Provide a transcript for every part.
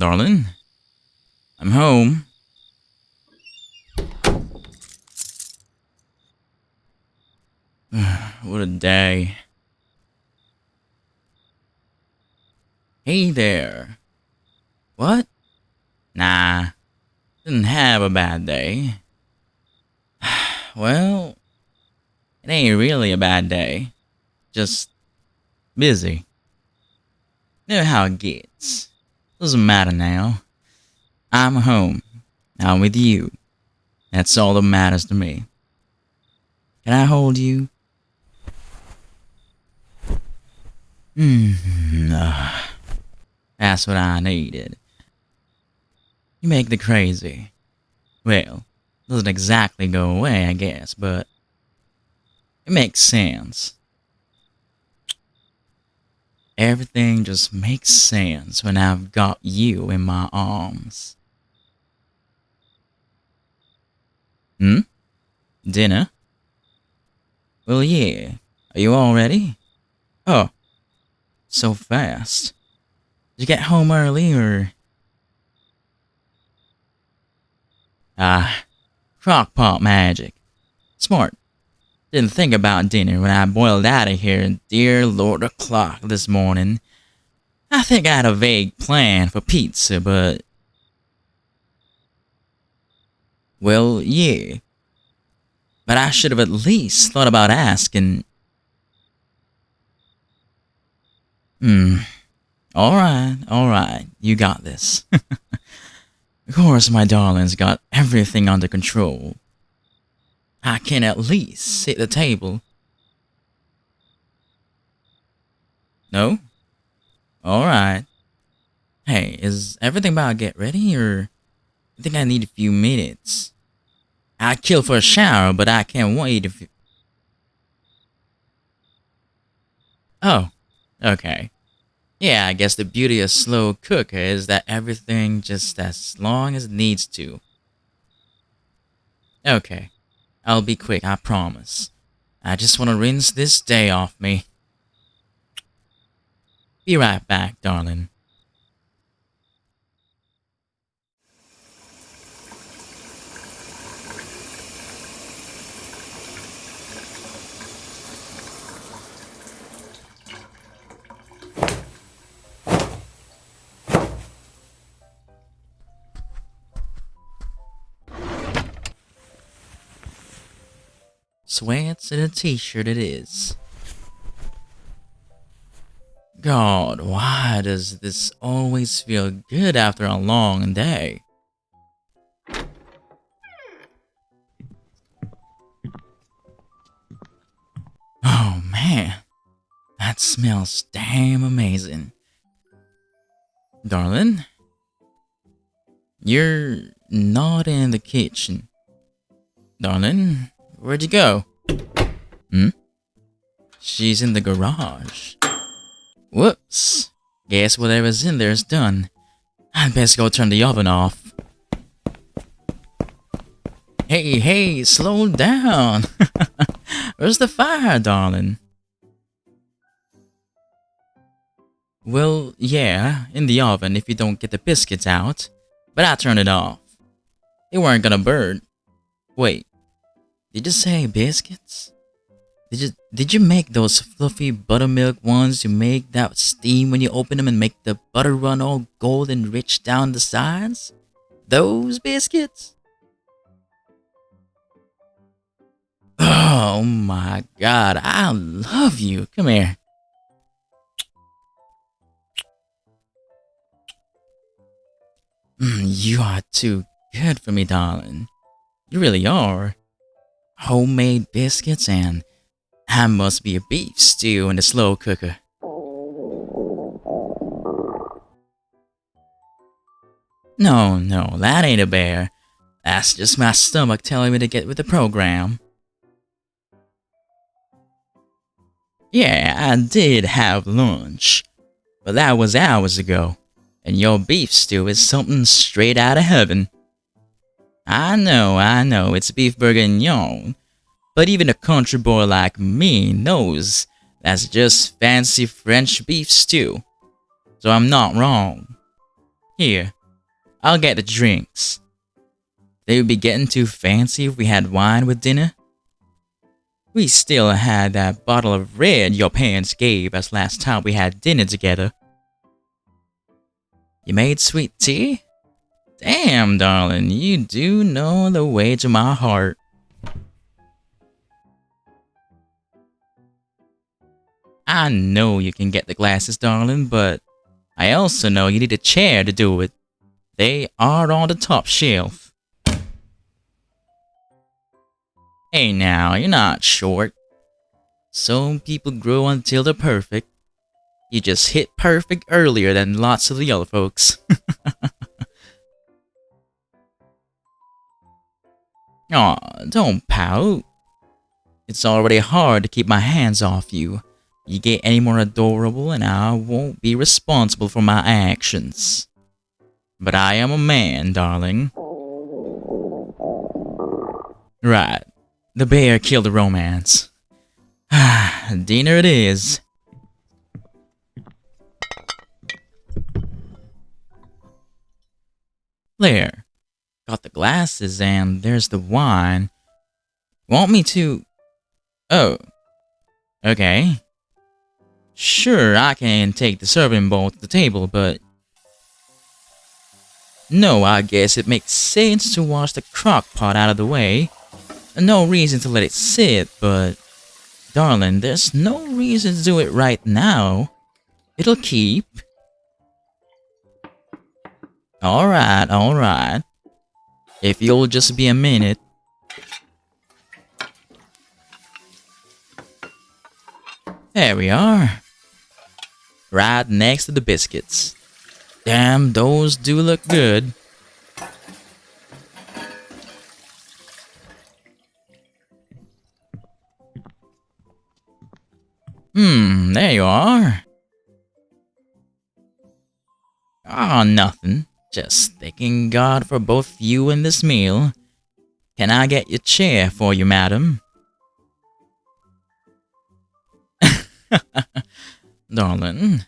Darlin, I'm home. What a day. Hey there. What? Nah, didn't have a bad day. Well, it ain't really a bad day. Just busy. You know how it gets. Doesn't matter now. I'm home. I'm with you. That's all that matters to me. Can I hold you? That's what I needed. You make the crazy. Well, doesn't exactly go away, I guess, but it makes sense. Everything just makes sense when I've got you in my arms. Dinner? Well, yeah. Are you all ready? Oh, so fast. Did you get home early, or? Crock-pot magic. Smart. Didn't think about dinner when I boiled out of here, dear Lord o'clock this morning. I think I had a vague plan for pizza, but... Well, yeah. But I should have at least thought about asking... Alright, you got this. Of course, my darling's got everything under control. I can at least sit at the table. No? Alright. Hey, is everything about to get ready, or you think I need a few minutes? I'd kill for a shower, but I can't wait if you... Oh, okay. Yeah, I guess the beauty of slow cooker is that everything just as long as it needs to. Okay, I'll be quick, I promise. I just want to rinse this day off me. Be right back, darling. Sweats and a t-shirt it is. God, why does this always feel good after a long day? Oh man, that smells damn amazing. Darling, you're not in the kitchen. Darling, where'd you go? She's in the garage. Whoops. Guess whatever's in there is done. I'd best go turn the oven off. Hey, slow down. Where's the fire, darling? Well, yeah, in the oven if you don't get the biscuits out. But I turned it off. They weren't gonna burn. Wait, did you say biscuits? Did you make those fluffy buttermilk ones you make that steam when you open them and make the butter run all gold and rich down the sides? Those biscuits? Oh my God, I love you. Come here. You are too good for me, darling. You really are. Homemade biscuits, and I must be a beef stew in the slow cooker. No, that ain't a bear. That's just my stomach telling me to get with the program. Yeah, I did have lunch, but that was hours ago, and your beef stew is something straight out of heaven. I know, it's beef bourguignon. But even a country boy like me knows that's just fancy French beef stew. So I'm not wrong. Here, I'll get the drinks. They would be getting too fancy if we had wine with dinner. We still had that bottle of red your parents gave us last time we had dinner together. You made sweet tea? Damn, darling, you do know the way to my heart. I know you can get the glasses, darling, but I also know you need a chair to do it. They are on the top shelf. Hey now, you're not short. Some people grow until they're perfect. You just hit perfect earlier than lots of the other folks. Aw, don't pout. It's already hard to keep my hands off you. You get any more adorable and I won't be responsible for my actions. But I am a man, darling. Right. The bear killed the romance. Dinner it is. There. Got the glasses and there's the wine. Want me to... Oh. Okay. Sure, I can take the serving bowl to the table, but... No, I guess it makes sense to wash the crock pot out of the way. No reason to let it sit, but... Darling, there's no reason to do it right now. It'll keep. Alright, alright. If you'll just be a minute. There we are. Right next to the biscuits. Damn, those do look good. There you are. Oh, nothing. Just thanking God for both you and this meal. Can I get your chair for you, madam? Darling,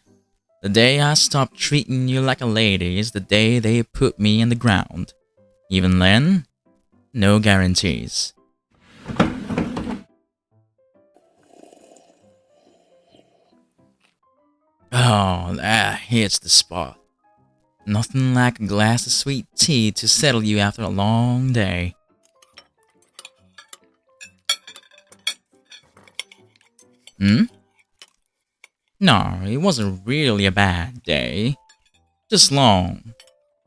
the day I stop treating you like a lady is the day they put me in the ground. Even then, no guarantees. Oh, that hits the spot. Nothing like a glass of sweet tea to settle you after a long day. No, it wasn't really a bad day. Just long.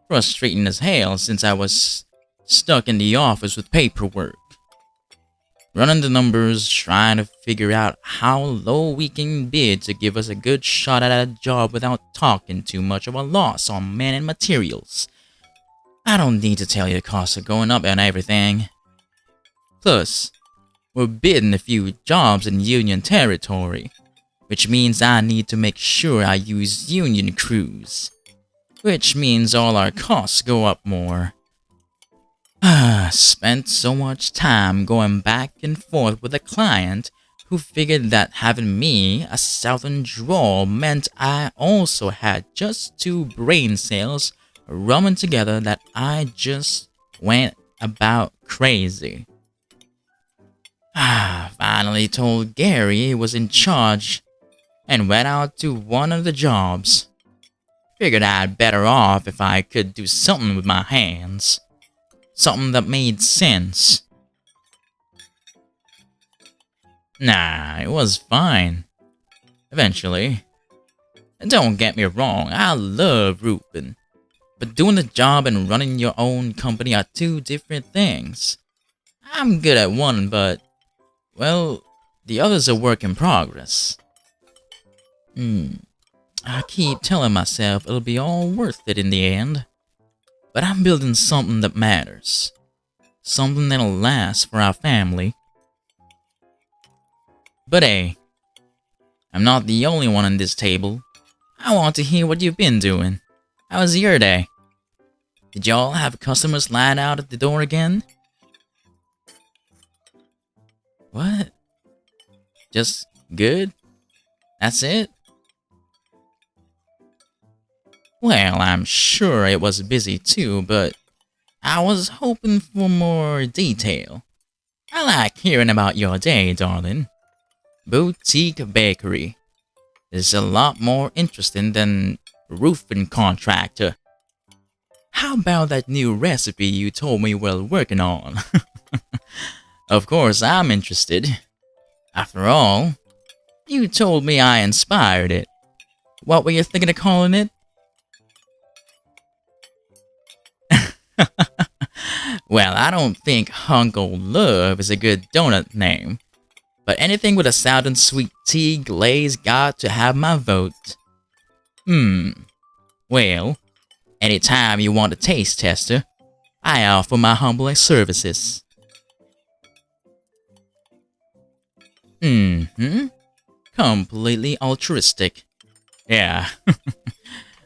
Frustrating as hell since I was stuck in the office with paperwork. Running the numbers, trying to figure out how low we can bid to give us a good shot at a job without talking too much of a loss on men and materials. I don't need to tell you the costs are going up and everything. Plus, we're bidding a few jobs in Union territory, which means I need to make sure I use Union crews, which means all our costs go up more. Spent so much time going back and forth with a client who figured that having me, a southern drawl, meant I also had just two brain cells rumming together that I just went about crazy. Finally told Gary he was in charge and went out to one of the jobs. Figured I'd better off if I could do something with my hands. Something that made sense. Nah, it was fine. Eventually. And don't get me wrong, I love roofing. But doing the job and running your own company are two different things. I'm good at one, but, well, the other's a work in progress. I keep telling myself it'll be all worth it in the end. But I'm building something that matters. Something that'll last for our family. But hey, I'm not the only one on this table. I want to hear what you've been doing. How was your day? Did y'all have customers line out at the door again? What? Just good? That's it? Well, I'm sure it was busy too, but I was hoping for more detail. I like hearing about your day, darling. Boutique bakery is a lot more interesting than roofing contractor. How about that new recipe you told me you were working on? Of course, I'm interested. After all, you told me I inspired it. What were you thinking of calling it? Well, I don't think Uncle Love is a good donut name, but anything with a sounding sweet tea glaze got to have my vote. Well, anytime you want a taste tester, I offer my humble services. Completely altruistic. Yeah.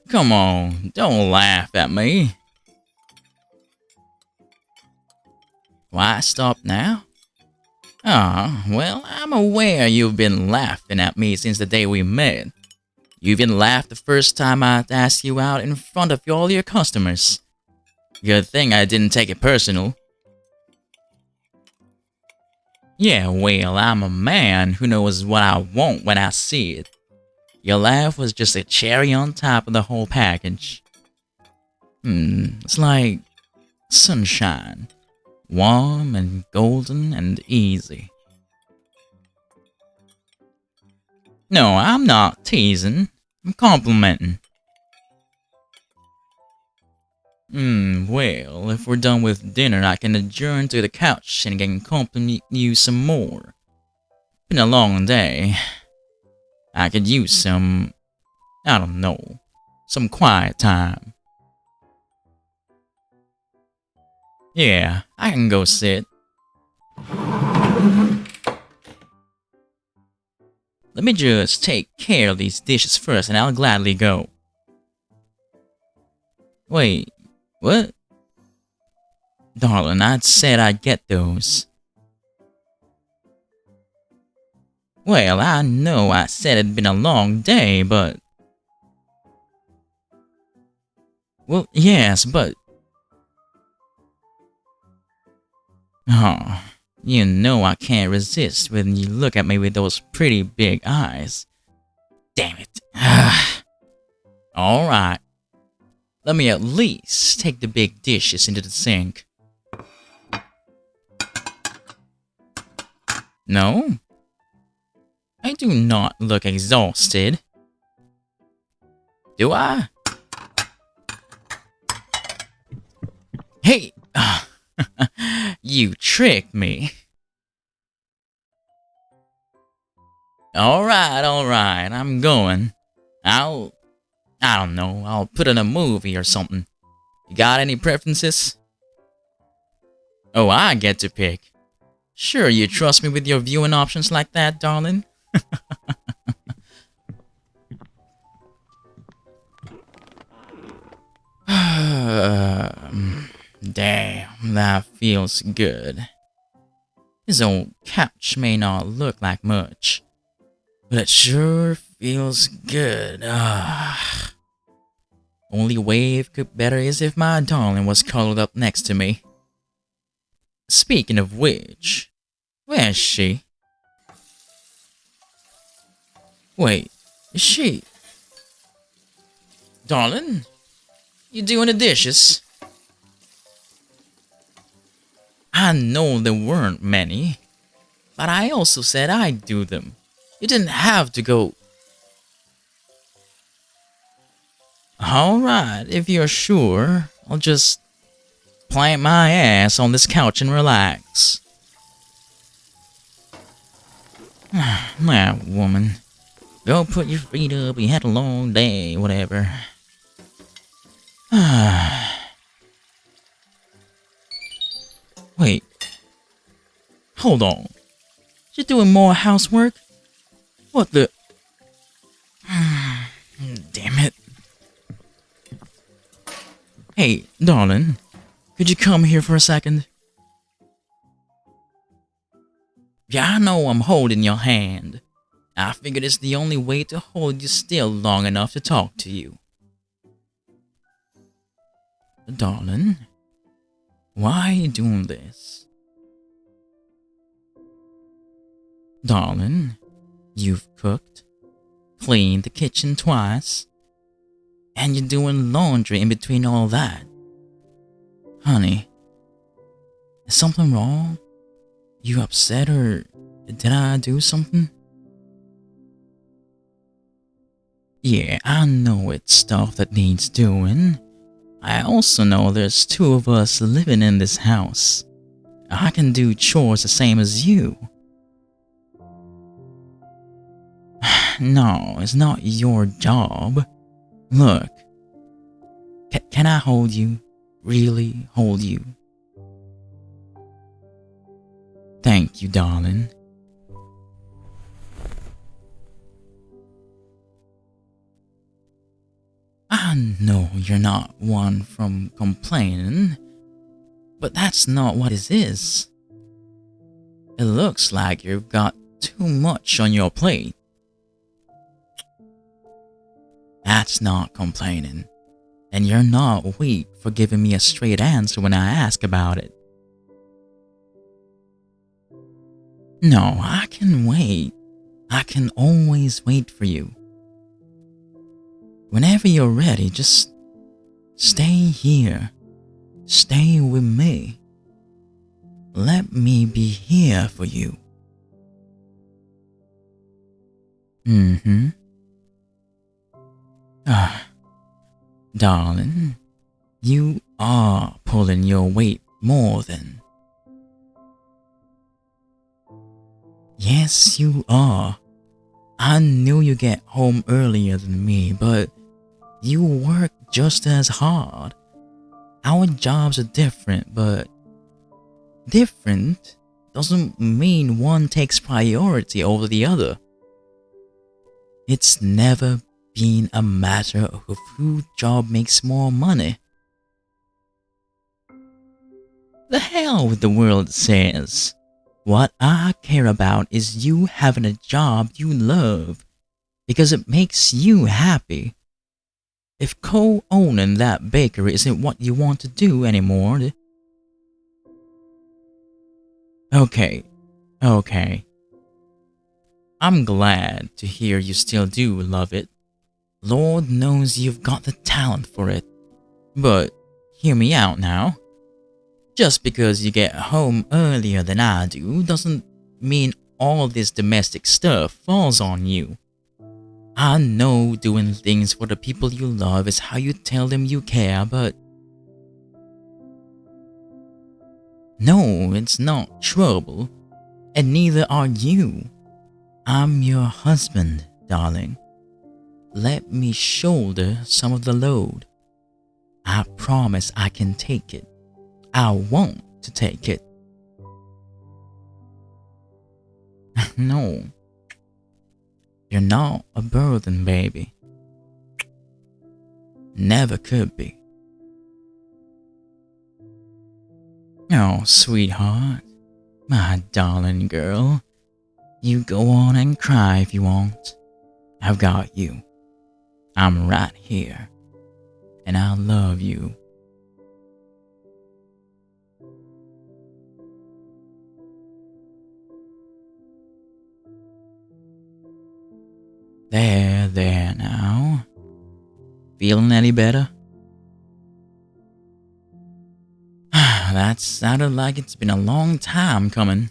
Come on, don't laugh at me. Why stop now? Well, I'm aware you've been laughing at me since the day we met. You even laughed the first time I asked you out in front of all your customers. Good thing I didn't take it personal. Yeah, well, I'm a man who knows what I want when I see it. Your laugh was just a cherry on top of the whole package. It's like sunshine. Warm and golden and easy. No, I'm not teasing. I'm complimenting. Well, if we're done with dinner, I can adjourn to the couch and can compliment you some more. Been a long day. I could use some, I don't know, some quiet time. Yeah, I can go sit. Let me just take care of these dishes first and I'll gladly go. Wait, what? Darling, I'd said I'd get those. Well, I know I said it'd been a long day, but... Well, yes, but... Oh, you know I can't resist when you look at me with those pretty big eyes. Damn it. Alright. Let me at least take the big dishes into the sink. No? I do not look exhausted. Do I? Hey! You tricked me. Alright, I'm going. I don't know, I'll put in a movie or something. You got any preferences? Oh, I get to pick. Sure, you trust me with your viewing options like that, darling? Damn, that feels good. This old couch may not look like much, but it sure feels good. Only way it could better is if my darling was cuddled up next to me. Speaking of which, where's she? Wait, is she... Darling? You doing the dishes? I know there weren't many, but I also said I'd do them. You didn't have to go... Alright, if you're sure, I'll just plant my ass on this couch and relax. Now, woman, go put your feet up, you had a long day, whatever. Wait. Hold on. You doing more housework? What the... Damn it. Hey, darling. Could you come here for a second? Yeah, I know I'm holding your hand. I figured it's the only way to hold you still long enough to talk to you. Darling, why are you doing this? Darling, you've cooked, cleaned the kitchen twice, and you're doing laundry in between all that. Honey, is something wrong? You upset or did I do something? Yeah, I know it's stuff that needs doing. I also know there's two of us living in this house. I can do chores the same as you. No, it's not your job. Look, can I hold you? Really hold you? Thank you, darling. I know you're not one from complaining, but that's not what it is. It looks like you've got too much on your plate. That's not complaining, and you're not weak for giving me a straight answer when I ask about it. No, I can wait. I can always wait for you. Whenever you're ready, just stay here. Stay with me. Let me be here for you. Darling, you are pulling your weight more than. Yes, you are. I knew you get home earlier than me, but you work just as hard. Our jobs are different, but different doesn't mean one takes priority over the other. It's never been a matter of whose job makes more money. The hell with the world says. What I care about is you having a job you love because it makes you happy. If co-owning that bakery isn't what you want to do anymore, Okay. I'm glad to hear you still do love it. Lord knows you've got the talent for it. But hear me out now. Just because you get home earlier than I do doesn't mean all this domestic stuff falls on you. I know doing things for the people you love is how you tell them you care, but no, it's not trouble, and neither are you. I'm your husband, darling. Let me shoulder some of the load. I promise I can take it. I want to take it. No, you're not a burden, baby. Never could be. Oh, sweetheart, my darling girl, you go on and cry if you want. I've got you. I'm right here, and I love you. There now. Feeling any better? That sounded like it's been a long time coming.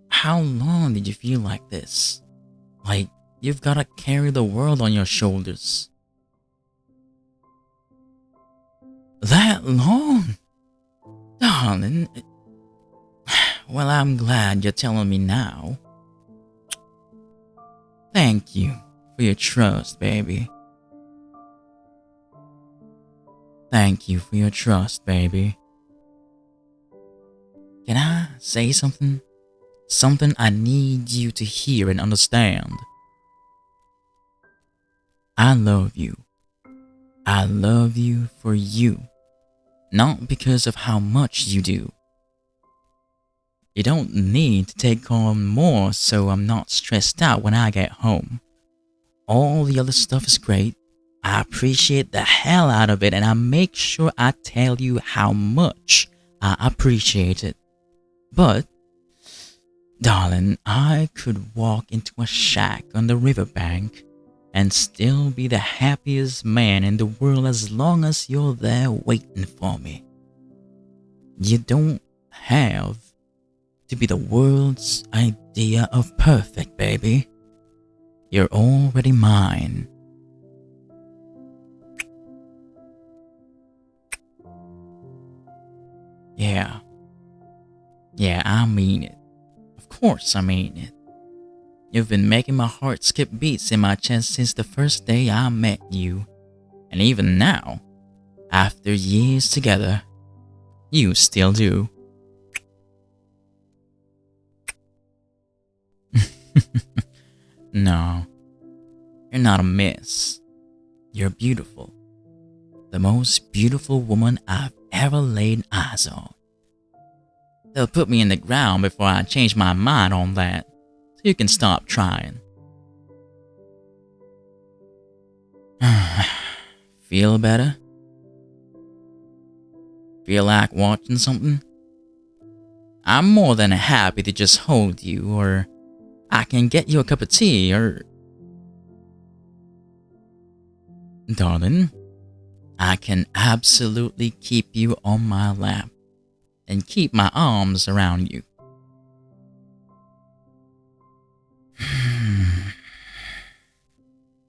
How long did you feel like this? Like you've gotta carry the world on your shoulders. That long? Darling. Well, I'm glad you're telling me now. Thank you for your trust, baby. Thank you for your trust, baby. Can I say something? Something I need you to hear and understand. I love you. I love you for you. Not because of how much you do. You don't need to take on more so I'm not stressed out when I get home. All the other stuff is great. I appreciate the hell out of it, and I make sure I tell you how much I appreciate it. But, darling, I could walk into a shack on the riverbank and still be the happiest man in the world as long as you're there waiting for me. You don't have to be the world's idea of perfect, baby. You're already mine. Yeah, I mean it. Of course I mean it. You've been making my heart skip beats in my chest since the first day I met you. And even now, after years together, you still do. No, you're not a miss. You're beautiful. The most beautiful woman I've ever laid eyes on. They'll put me in the ground before I change my mind on that, so you can stop trying. Feel better? Feel like watching something? I'm more than happy to just hold you, or I can get you a cup of tea, or... Darling, I can absolutely keep you on my lap and keep my arms around you.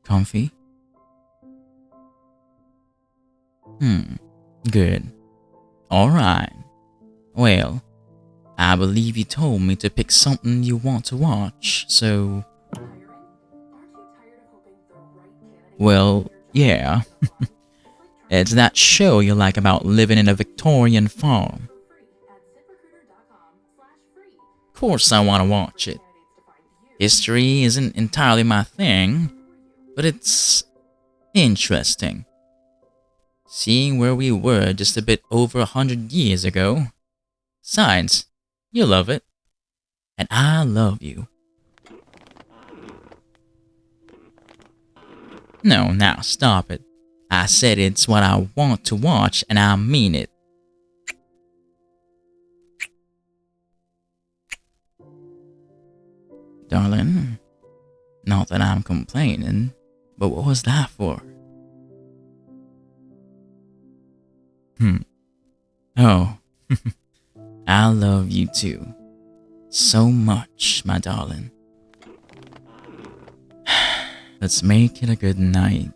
Comfy? Good. Alright. Well, I believe you told me to pick something you want to watch, so... Well, yeah. It's that show you like about living in a Victorian farm. Of course I want to watch it. History isn't entirely my thing, but it's interesting. Seeing where we were just a bit over 100 years ago. Besides, you love it. And I love you. No, now stop it. I said it's what I want to watch, and I mean it. Darling, not that I'm complaining, but what was that for? Oh, I love you too. So much, my darling. Let's make it a good night.